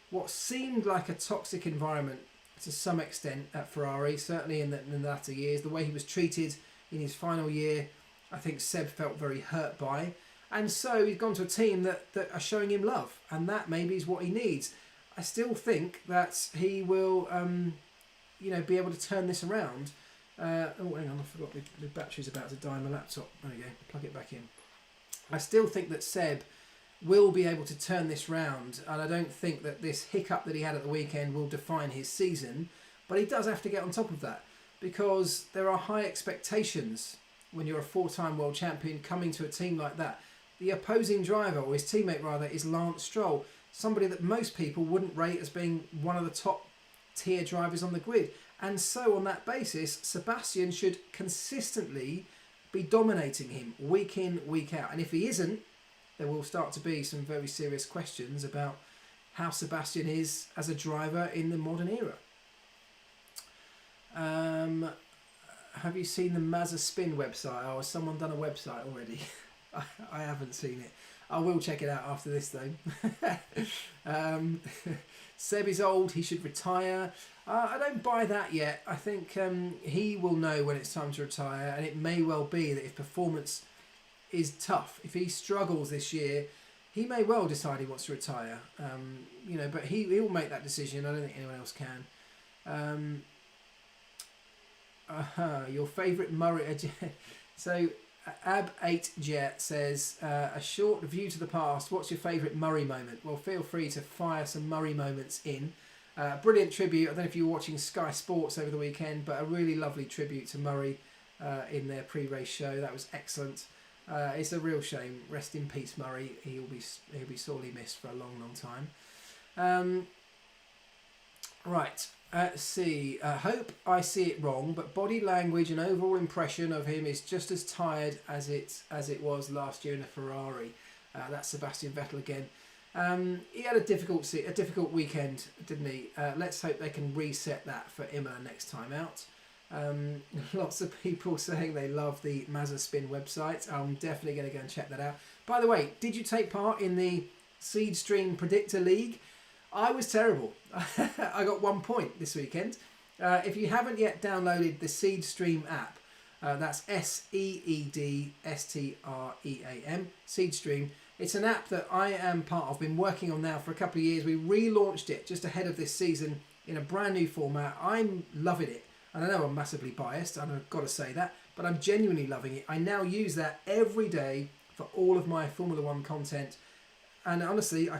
what seemed like a toxic environment to some extent at Ferrari, certainly in the latter years. The way he was treated in his final year, I think Seb felt very hurt by. And so he's gone to a team that are showing him love, and that maybe is what he needs. I still think that he will, be able to turn this around. Hang on, I forgot the battery's about to die on my laptop. There we go, plug it back in. I still think that Seb will be able to turn this round, and I don't think that this hiccup that he had at the weekend will define his season, but he does have to get on top of that, because there are high expectations when you're a four-time world champion coming to a team like that. The opposing driver, or his teammate rather, is Lance Stroll, somebody that most people wouldn't rate as being one of the top tier drivers on the grid. And so on that basis, Sebastian should consistently be dominating him week in, week out. And if he isn't, there will start to be some very serious questions about how Sebastian is as a driver in the modern era. Have you seen the Mazda Spin website? Oh, has someone done a website already? I haven't seen it. I will check it out after this though. Seb is old, he should retire. I don't buy that yet. I think he will know when it's time to retire, and it may well be that if performance is tough, if he struggles this year, he may well decide he wants to retire. But he will make that decision. I don't think anyone else can. Your favourite Murray... So, Ab8Jet says, a short view to the past. What's your favourite Murray moment? Well, feel free to fire some Murray moments in. Brilliant tribute. I don't know if you were watching Sky Sports over the weekend, but a really lovely tribute to Murray in their pre-race show. That was excellent. It's a real shame. Rest in peace, Murray. He'll be sorely missed for a long, long time. Right. Let's see. Hope I see it wrong, but body language and overall impression of him is just as tired as it was last year in a Ferrari. That's Sebastian Vettel again. He had a difficult weekend, didn't he? Let's hope they can reset that for Imola next time out. Lots of people saying they love the Mazda Spin website. I'm definitely going to go and check that out. By the way, did you take part in the Seed Stream Predictor League? I was terrible. I got 1 point this weekend. If you haven't yet downloaded the Seed Stream app, that's SEEDSTREAM, Seed Stream. It's an app that I am part of, been working on now for a couple of years. We relaunched it just ahead of this season in a brand new format. I'm loving it. And I know I'm massively biased, and I've got to say that, but I'm genuinely loving it. I now use that every day for all of my Formula One content. And honestly, I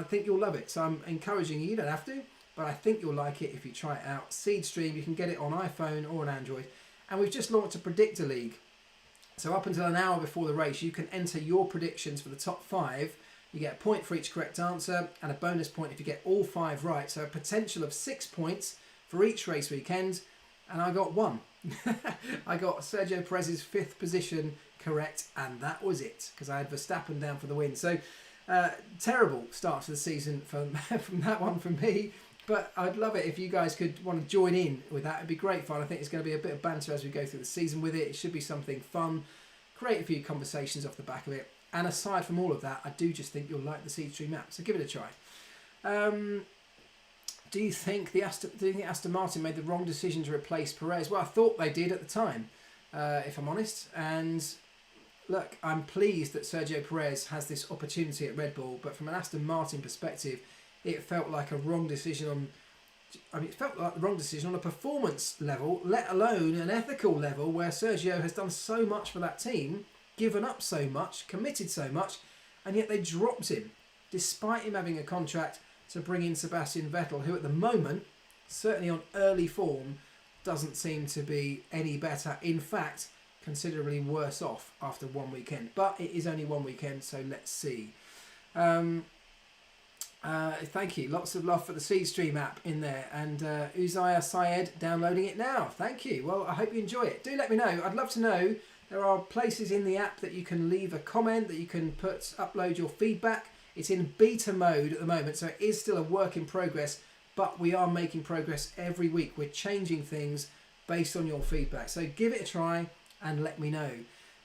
think you'll love it. So I'm encouraging you, don't have to, but I think you'll like it if you try it out. Seed Stream, you can get it on iPhone or on Android. And we've just launched a Predictor League. So up until an hour before the race, you can enter your predictions for the top 5. You get a point for each correct answer and a bonus point if you get all 5 right. So a potential of 6 points for each race weekend. And I got 1. I got Sergio Perez's 5th position correct, and that was it, because I had Verstappen down for the win. So terrible start to the season from that one from me, but I'd love it if you guys could want to join in with that. It'd be great fun. I think it's going to be a bit of banter as we go through the season with it. It should be something fun, create a few conversations off the back of it, And aside from all of that, I do just think you'll like the Seed Stream app. So give it a try. Do you think Aston Martin made the wrong decision to replace Perez? Well, I thought they did at the time, if I'm honest. And look, I'm pleased that Sergio Perez has this opportunity at Red Bull, but from an Aston Martin perspective, it felt like a wrong decision on. It felt like the wrong decision on a performance level, let alone an ethical level, where Sergio has done so much for that team, given up so much, committed so much, and yet they dropped him, despite him having a contract to bring in Sebastian Vettel, who at the moment, certainly on early form, doesn't seem to be any better. In fact, considerably worse off after one weekend. But it is only one weekend, so let's see. Thank you. Lots of love for the Seed Stream app in there. And Uzziah Syed downloading it now. Thank you. Well, I hope you enjoy it. Do let me know. I'd love to know. There are places in the app that you can leave a comment, that you can upload your feedback. It's in beta mode at the moment, so it is still a work in progress, but we are making progress every week. We're changing things based on your feedback. So give it a try and let me know.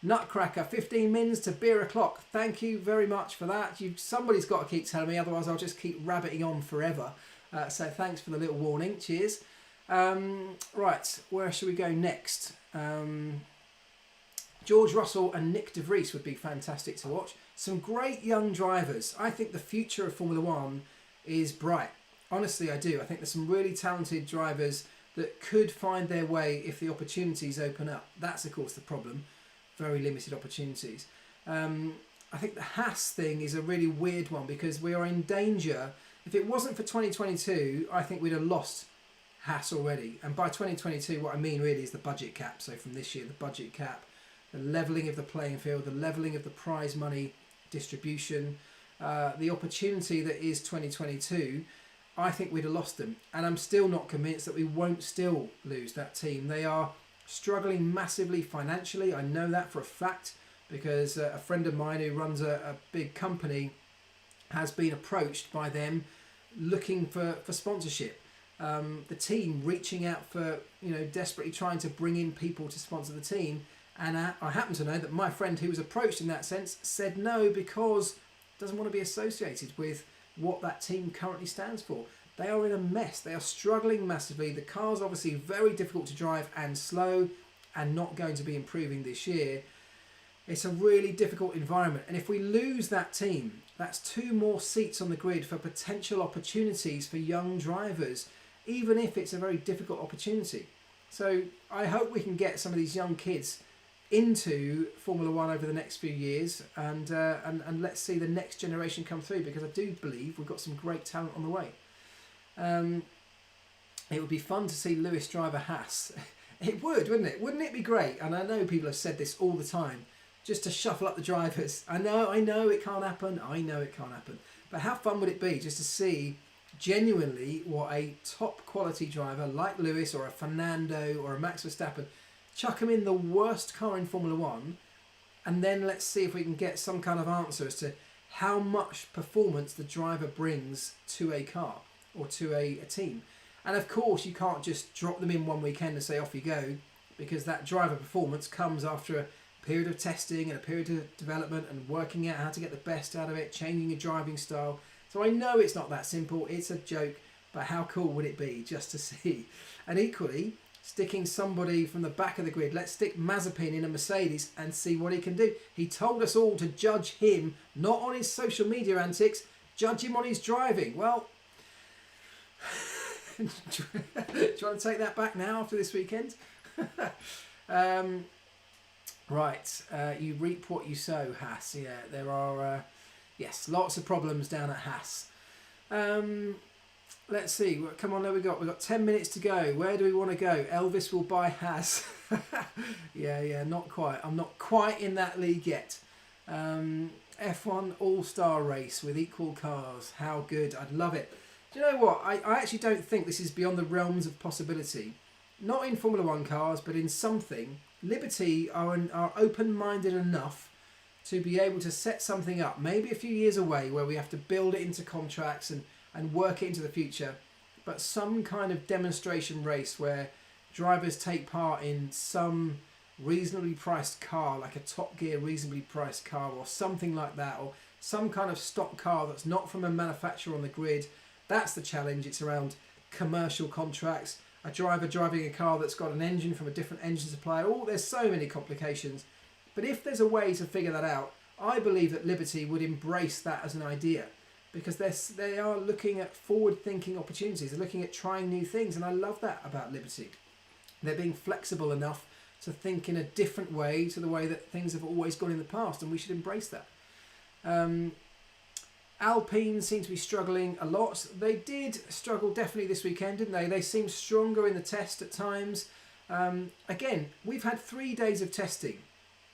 Nutcracker, 15 mins to beer o'clock. Thank you very much for that. Somebody's got to keep telling me, otherwise I'll just keep rabbiting on forever. So thanks for the little warning. Cheers. Right, where should we go next? George Russell and Nick de Vries would be fantastic to watch. Some great young drivers. I think the future of Formula One is bright. Honestly, I do. I think there's some really talented drivers that could find their way if the opportunities open up. That's, of course, the problem. Very limited opportunities. I think the Haas thing is a really weird one because we are in danger. If it wasn't for 2022, I think we'd have lost Haas already. And by 2022, what I mean really is the budget cap. So from this year, the budget cap, the levelling of the playing field, the levelling of the prize money distribution, the opportunity that is 2022, I think we'd have lost them. And I'm still not convinced that we won't still lose that team. They are struggling massively financially. I know that for a fact because a friend of mine who runs a big company has been approached by them looking for sponsorship. The team reaching out for, desperately trying to bring in people to sponsor the team. And I happen to know that my friend who was approached in that sense said no because doesn't want to be associated with what that team currently stands for. They are in a mess. They are struggling massively. The car's obviously very difficult to drive and slow and not going to be improving this year. It's a really difficult environment. And if we lose that team, that's 2 more seats on the grid for potential opportunities for young drivers, even if it's a very difficult opportunity. So I hope we can get some of these young kids into Formula One over the next few years and let's see the next generation come through, because I do believe we've got some great talent on the way. It would be fun to see Lewis drive a Haas. It would, wouldn't it? Wouldn't it be great? And I know people have said this all the time, just to shuffle up the drivers. I know it can't happen. I know it can't happen. But how fun would it be just to see genuinely what a top quality driver like Lewis or a Fernando or a Max Verstappen, chuck them in the worst car in Formula One, and then let's see if we can get some kind of answer as to how much performance the driver brings to a car or to a team. And of course you can't just drop them in one weekend and say off you go, because that driver performance comes after a period of testing and a period of development and working out how to get the best out of it, changing your driving style. So I know it's not that simple, it's a joke, but how cool would it be just to see? And equally, sticking somebody from the back of the grid, let's stick Mazepin in a Mercedes and see what he can do. He told us all to judge him, not on his social media antics, judge him on his driving. Well, do you want to take that back now after this weekend? Right, you reap what you sow, Haas. Yeah, there are, yes, lots of problems down at Haas. Let's see, come on, there we've got 10 minutes to go. Where do we want to go? Elvis will buy Haas. yeah, not quite. I'm not quite in that league yet. F1 all-star race with equal cars. How good, I'd love it. Do you know what? I actually don't think this is beyond the realms of possibility. Not in Formula One cars, but in something. Liberty are open-minded enough to be able to set something up, maybe a few years away, where we have to build it into contracts and work it into the future. But some kind of demonstration race where drivers take part in some reasonably priced car, like a Top Gear reasonably priced car or something like that, or some kind of stock car that's not from a manufacturer on the grid. That's the challenge. It's around commercial contracts, a driver driving a car that's got an engine from a different engine supplier. Oh, there's so many complications. But if there's a way to figure that out, I believe that Liberty would embrace that as an idea, because they are looking at forward-thinking opportunities. They're looking at trying new things, and I love that about Liberty. They're being flexible enough to think in a different way to the way that things have always gone in the past, and we should embrace that. Alpine seem to be struggling a lot. They did struggle definitely this weekend, didn't they? They seemed stronger in the test at times. Again, we've had 3 days of testing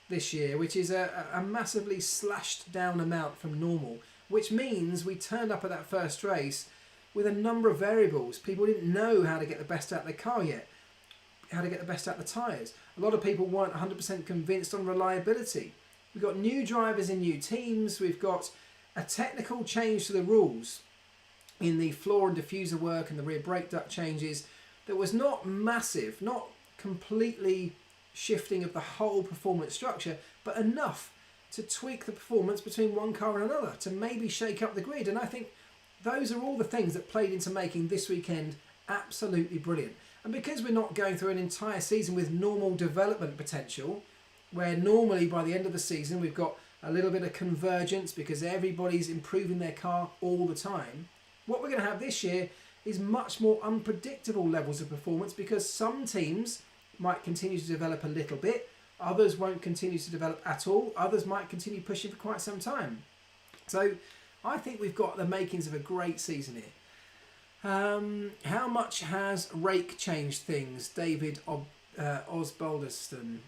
this year, which is a massively slashed down amount from normal, which means we turned up at that first race with a number of variables. People didn't know how to get the best out of their car yet, how to get the best out of the tyres. A lot of people weren't 100% convinced on reliability. We've got new drivers in new teams. We've got a technical change to the rules in the floor and diffuser work and the rear brake duct changes that was not massive, not completely shifting of the whole performance structure, but enough to tweak the performance between one car and another, to maybe shake up the grid. And I think those are all the things that played into making this weekend absolutely brilliant. And because we're not going through an entire season with normal development potential, where normally by the end of the season we've got a little bit of convergence because everybody's improving their car all the time, what we're going to have this year is much more unpredictable levels of performance, because some teams might continue to develop a little bit, others won't continue to develop at all, others might continue pushing for quite some time. So I think we've got the makings of a great season here. How much has rake changed things? David Osbaldeston.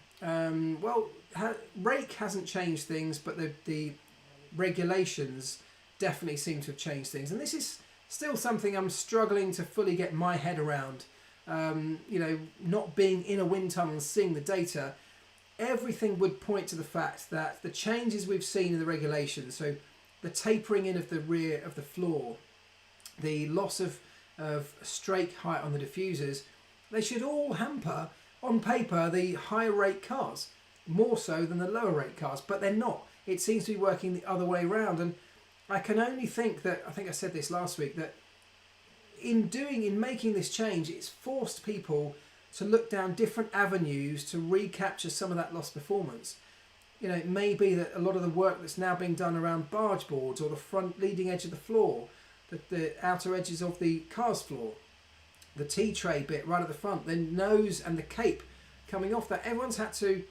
Rake hasn't changed things, but the regulations definitely seem to have changed things. And this is still something I'm struggling to fully get my head around. Not being in a wind tunnel and seeing the data, everything would point to the fact that the changes we've seen in the regulations, so the tapering in of the rear of the floor, the loss of strake height on the diffusers, they should all hamper, on paper, the higher rate cars, more so than the lower rate cars, but they're not. It seems to be working the other way around, and I can only think that, I think I said this last week, that in making this change, it's forced people to look down different avenues to recapture some of that lost performance. It may be that a lot of the work that's now being done around barge boards or the front leading edge of the floor, the outer edges of the car's floor, the T-tray bit right at the front, the nose and the cape coming off that, everyone's had to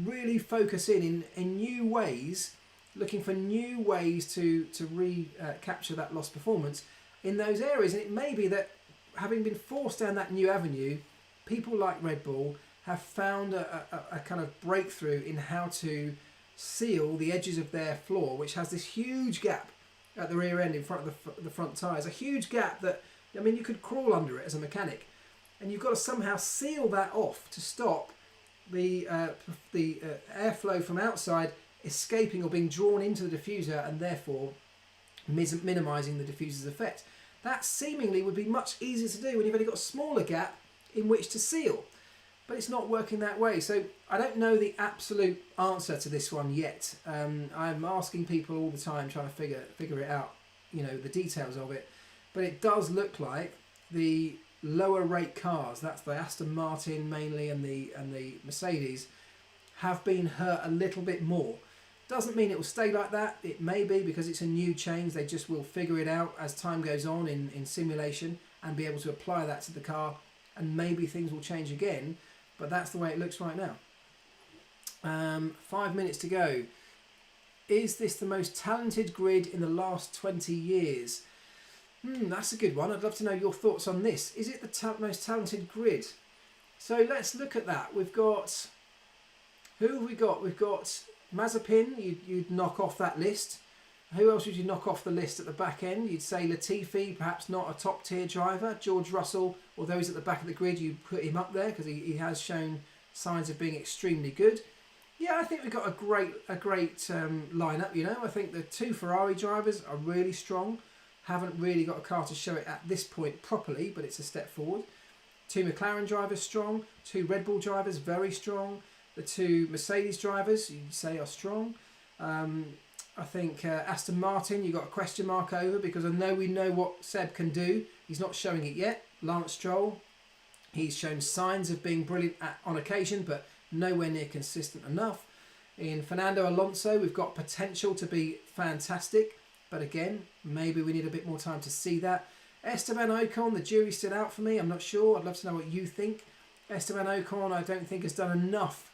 really focus in new ways, looking for new ways to recapture that lost performance in those areas. And it may be that, having been forced down that new avenue, people like Red Bull have found a kind of breakthrough in how to seal the edges of their floor, which has this huge gap at the rear end in front of the front tyres. A huge gap that, you could crawl under it as a mechanic. And you've got to somehow seal that off to stop the airflow from outside escaping or being drawn into the diffuser, and therefore minimising the diffuser's effect. That seemingly would be much easier to do when you've only got a smaller gap in which to seal. But it's not working that way. So I don't know the absolute answer to this one yet. I'm asking people all the time, trying to figure it out, the details of it. But it does look like the lower rate cars, that's the Aston Martin mainly and the Mercedes, have been hurt a little bit more. Doesn't mean it will stay like that. It may be because it's a new change. They just will figure it out as time goes on in simulation and be able to apply that to the car, and maybe things will change again. But that's the way it looks right now. 5 minutes to go. Is this the most talented grid in the last 20 years? That's a good one. I'd love to know your thoughts on this. Is it the most talented grid? So let's look at that. We've got... Who have we got? We've got Mazepin. You'd knock off that list. Who else would you knock off the list at the back end? You'd say Latifi, perhaps not a top tier driver. George Russell, although he's at the back of the grid, you put him up there because he has shown signs of being extremely good. Yeah, I think we've got a great lineup. I think the 2 Ferrari drivers are really strong. Haven't really got a car to show it at this point properly, but it's a step forward. 2 McLaren drivers strong. 2 Red Bull drivers very strong. the two Mercedes drivers, you'd say, are strong. I think Aston Martin, you got a question mark over, because I know we know what Seb can do. He's not showing it yet. Lance Stroll, he's shown signs of being brilliant on occasion, but nowhere near consistent enough. In Fernando Alonso, we've got potential to be fantastic, but again, maybe we need a bit more time to see that. Esteban Ocon, the jury's still out for me. I'm not sure. I'd love to know what you think. Esteban Ocon, I don't think has done enough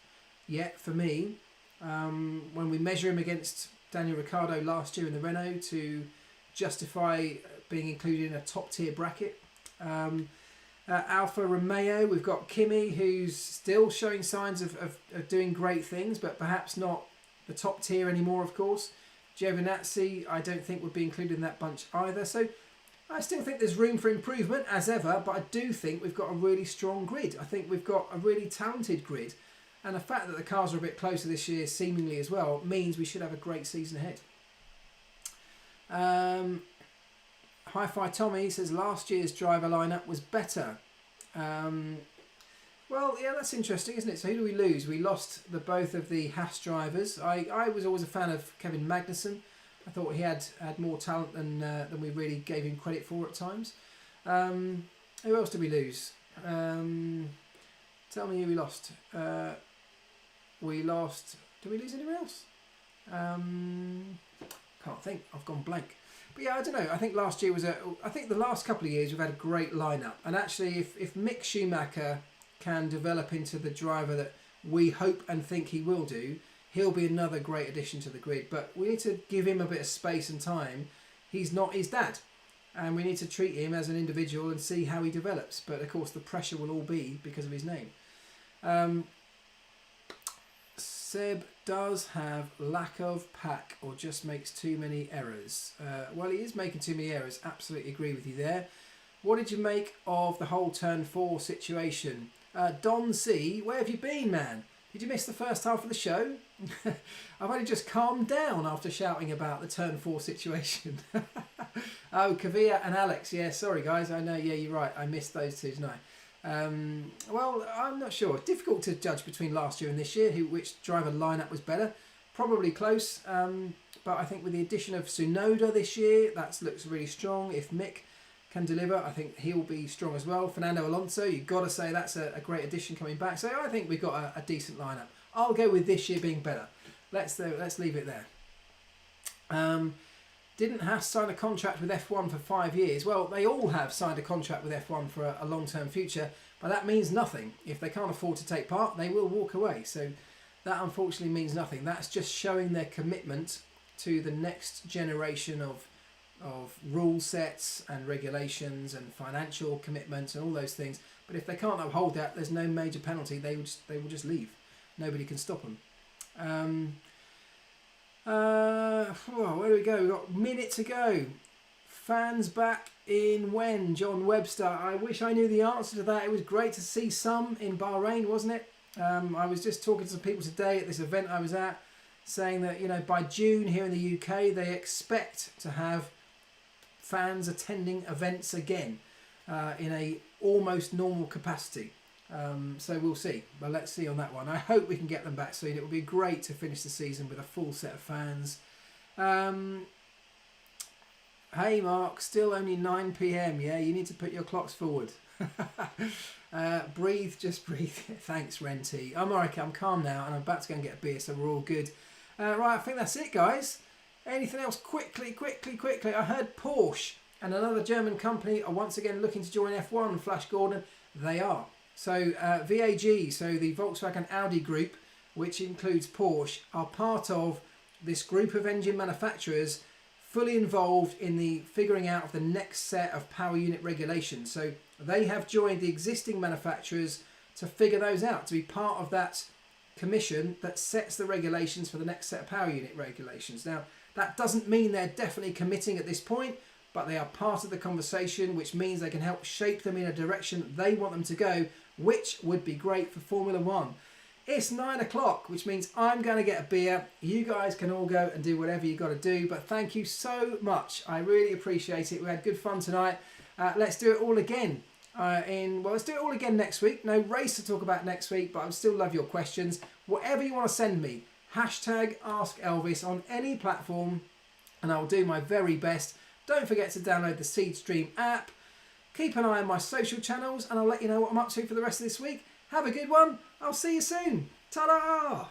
yet for me. When we measure him against Daniel Ricciardo last year in the Renault to justify being included in a top tier bracket. Alfa Romeo, we've got Kimi, who's still showing signs of doing great things, but perhaps not the top tier anymore, of course. Giovinazzi, I don't think would be included in that bunch either. So I still think there's room for improvement as ever, but I do think we've got a really strong grid. I think we've got a really talented grid. And the fact that the cars are a bit closer this year, seemingly as well, means we should have a great season ahead. Hi-Fi Tommy says last year's driver lineup was better. Well, yeah, that's interesting, isn't it? So who do we lose? We lost both of the Haas drivers. I was always a fan of Kevin Magnussen. I thought he had more talent than we really gave him credit for at times. Who else did we lose? Tell me who we lost. We lost... Did we lose anyone else? Can't think. I've gone blank. But yeah, I don't know. I think last year was I think the last couple of years we've had a great lineup. And actually, if Mick Schumacher can develop into the driver that we hope and think he will do, he'll be another great addition to the grid. But we need to give him a bit of space and time. He's not his dad. And we need to treat him as an individual and see how he develops. But of course, the pressure will all be because of his name. Seb does have lack of pack or just makes too many errors. Well, he is making too many errors. Absolutely agree with you there. What did you make of the whole turn 4 situation? Don C, where have you been, man? Did you miss the first half of the show? I've only just calmed down after shouting about the turn 4 situation. Oh, Kavia and Alex. Yeah, sorry guys. I know. Yeah, you're right. I missed those two tonight. Well, I'm not sure. Difficult to judge between last year and this year which driver lineup was better. Probably close, but I think with the addition of Tsunoda this year, that looks really strong. If Mick can deliver, I think he'll be strong as well. Fernando Alonso, you've got to say that's a great addition coming back. So I think we've got a decent lineup. I'll go with this year being better. Let's leave it there. Didn't Haas sign a contract with F1 for 5 years? Well, they all have signed a contract with F1 for a long-term future, but that means nothing. If they can't afford to take part, they will walk away. So that unfortunately means nothing. That's just showing their commitment to the next generation of rule sets and regulations and financial commitments and all those things. But if they can't uphold that, there's no major penalty. They will just leave. Nobody can stop them. Where do we go? We've got a minute to go. Fans back in when? John Webster. I wish I knew the answer to that. It was great to see some in Bahrain, wasn't it? I was just talking to some people today at this event I was at, saying that by June here in the UK they expect to have fans attending events again in a almost normal capacity. So we'll see. But let's see on that one. I hope we can get them back soon. It would be great to finish the season with a full set of fans. Hey Mark, still only 9 PM. Yeah, you need to put your clocks forward. Breathe, just breathe. Thanks, Renty. I'm alright, I'm calm now and I'm about to go and get a beer, so we're all good. Right, I think that's it, guys. Anything else? Quickly. I heard Porsche and another German company are once again looking to join F1. Flash Gordon, they are. So VAG, so the Volkswagen Audi group, which includes Porsche, are part of this group of engine manufacturers fully involved in the figuring out of the next set of power unit regulations. So they have joined the existing manufacturers to figure those out, to be part of that commission that sets the regulations for the next set of power unit regulations. Now, that doesn't mean they're definitely committing at this point, but they are part of the conversation, which means they can help shape them in a direction they want them to go, which would be great for Formula One. It's 9 o'clock, which means I'm going to get a beer. You guys can all go and do whatever you've got to do, but thank you so much. I really appreciate it. We had good fun tonight. Let's do it all again. Let's do it all again next week. No race to talk about next week, but I would still love your questions. Whatever you want to send me, hashtag Ask Elvis on any platform, and I will do my very best. Don't forget to download the Seedstream app. Keep an eye on my social channels, and I'll let you know what I'm up to for the rest of this week. Have a good one. I'll see you soon. Ta-da!